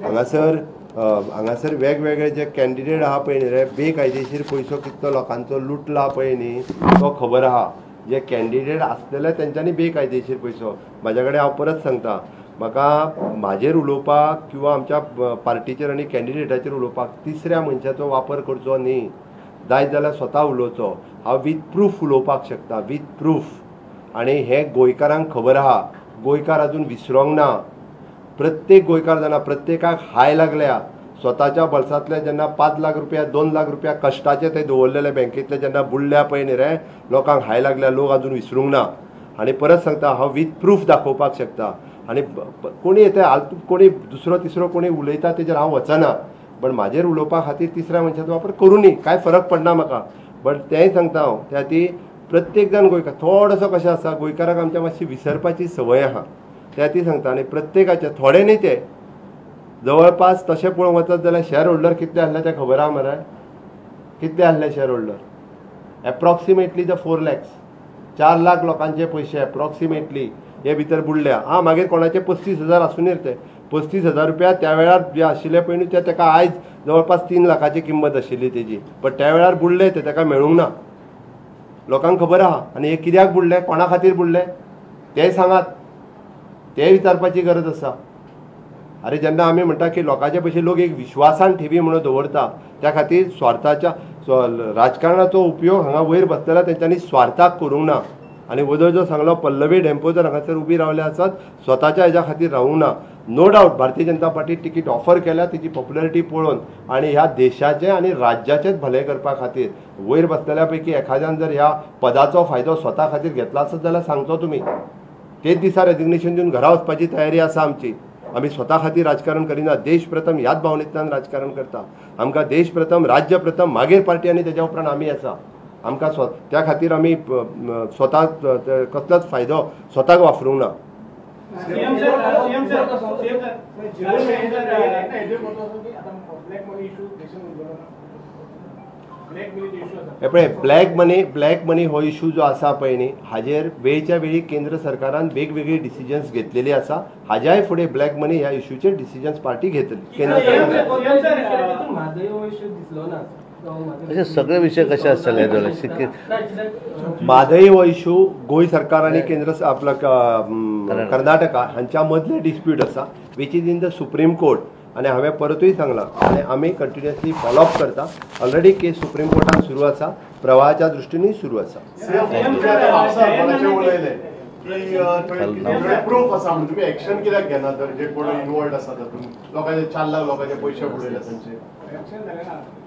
हांगासर वेगवेगळे जे कॅन्डिडेट आहा पळय न्ही रे, बेकायदेशीर पयसो कितलो लोकांचो लुटला पळय न्ही तो खबर आहा. जे कॅन्डिडेट आसलेले तेंच्यांनी बेकायदेशीर पयसो. म्हाज्या कडेन हांव परत सांगता, म्हाका म्हाजेर उलोवपाक किंवा आमच्या पार्टीचेर आनी कॅन्डिडेटाचेर उलोवपाक तिसऱ्या मनशाचो वापर करचो न्ही. जाय जाल्यार स्वता उलोवचो. हांव वीथ प्रूफ उलोवपाक शकता, वीथ प्रूफ. आनी हे गोंयकारांक खबर आहा. गोंयकार अजून विसरोंक ना. प्रत्येक गोंयकार जाणा, प्रत्येकाक हाय लागल्या. स्वताच्या बळसांतले जेन्ना 5 लाख रुपया 2 लाख रुपया कश्टाचे ते दवरलेले बँकेतले जेन्ना बुडल्या पळय न्ही रे, लोकांक हाय लागल्या. लोक अजून विसरूंक ना. आनी परत सांगता, हांव वीथ प्रूफ दाखोवपाक शकता. आनी कोणी येता कोणी दुसरो तिसरो कोणी उलयता तेजेर हांव वचना. पण म्हाजेर उलोवपा खातीर तिसऱ्या मनशाचो वापर करूं न्ही, कांय फरक पडना म्हाका. बट तेंय सांगता हांव, त्या खातीर प्रत्येक जाण गोंयकार थोडोसो कशें आसा, गोंयकाराक आमच्या मातशी विसरपाची संवय आहा. त्या ती सांगता. आनी प्रत्येकाचे थोडे न्ही ते जवळपास तशें पळोवंक वचत जाल्यार शेअर होल्डर कितले आहले ते खबर आहा मरे? कितले आहले share holder? Approximately the 4 lakhs. 4 lakh लोकांचे पयशे एप्रॉक्सिमेटली हे भितर बुडल्या. मागीर कोणाचे 35,000 आसूं ते 35,000 रुपया त्या वेळार जे आशिल्ले पळय न्ही ते ताका आयज जवळपास 3 लाखाची किंमत आशिल्ली तेजी. पण त्या वेळार बुडले ते ताका मेळूंक ना. लोकांक खबर आहा. आनी हे कित्याक बुडले, कोणा खातीर बुडले तेंय सांगात. तें विचारपाची गरज आसा. अरे जेन्ना आमी म्हणटा की लोकांचे पयशे लोक एक विश्वासान ठेवी म्हणून दवरता, त्या खातीर स्वार्थाच्या राजकारणाचो उपयोग हांगा वयर बसलेल्या तेंच्यांनी स्वार्थाक करूंक ना. आनी वदळ जो सांगलो पल्लवी डेम्पोजर हांगासर उबी रावले आसात, स्वताच्या हेज्या खातीर रावूंक ना. No doubt Bharatiya Janata party ticket offer केल्या तिची पॉप्युलरिटी पळोवन आनी ह्या देशाचे आनी राज्याचेच भले करपा खातीर. वयर बसलेल्या पैकी एखाद्यान जर ह्या पदाचो फायदो स्वता खातीर घेतला आसत जाल्यार सांगचो तुमी. तेच दिसा रेजिग्नेशन दिवन घरा वचपाची तयारी आसा आमची. आमी स्वता खातीर राजकारण करिना. देश प्रथम ह्याच भावनेंतल्यान राजकारण करता. आमकां देश प्रथम, राज्य प्रथम, मागीर पार्टी आनी तेज्या उपरांत आमी आसा. आमकां त्या खातीर आमी स्वता कसलोच फायदो स्वताक वापरूंक ना. ब्लॅक मनी हो इशू जो आसा पळय न्ही, हाजेर वेळच्या वेळी केंद्र सरकारान वेगवेगळी डिसिजन्स घेतलेली आसा. हाज्याय फुडें ब्लॅक मनी ह्या इशूचेर डिसिजन्स पार्टी घेतली. केंद्र असे सगळे विषय कसे आसतले? म्हादई हो इशू गोंय सरकार आनी केंद्र आपला कर्नाटका हांच्या मदले डिस्प्यूट आसा, which is in the supreme court. आनी हांवें परतूय सांगलां आनी आमी कंटिन्युअसली फॉलोअप करता. ऑलरेडी केस सुप्रीम कोर्टान सुरू आसा, प्रवाहाच्या दृश्टीनूय सुरू आसा. प्रूफ आसा म्हणून तुम्ही एक्शन कित्याक घेना? तर जे कोण इन्वॉल्ड आसा तातूंत लोकांचे 4 लाख लोकांचे पयशे बुडयले तांचे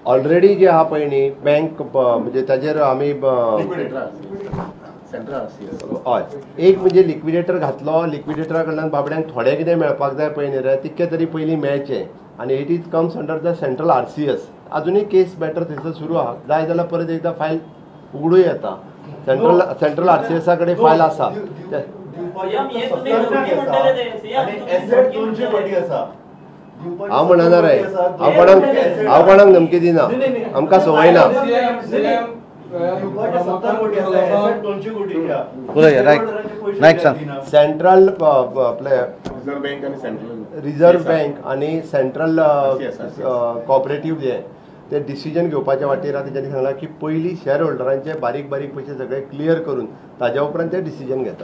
ऑलरेडी जे आहा पळय न्ही बँक म्हणजे ताजेर आमी हय एक म्हणजे लिक्विडेटर घातलो. लिक्विडेटरा कडल्यान बाबड्यांक थोडे कितें मेळपाक जाय पळय न्ही रे, तितके तरी पयलीं मेळचें. आनी it is comes under the central RCS. अजुनूय केस मॅटर थंयसर सुरू आहा. जाय जाल्यार परत एकदां फायल उगडूं येता. सेंट्रल RCS कडेन फायल आसा. हांव म्हणना रे, हांव कोणाक धमकी दिना. आमकां संवय ना. सेंट्रल आपले रिझर्व बँक आनी सेंट्रल कॉपरेटिव्ह जे ते डिसिजन घेवपाच्या वाटेर तेच्यांनी सांगलां की पयलीं शेअर होल्डरांचे बारीक बारीक पयशे सगळे क्लियर करून ताज्या उपरांत ते डिसिजन घेतात.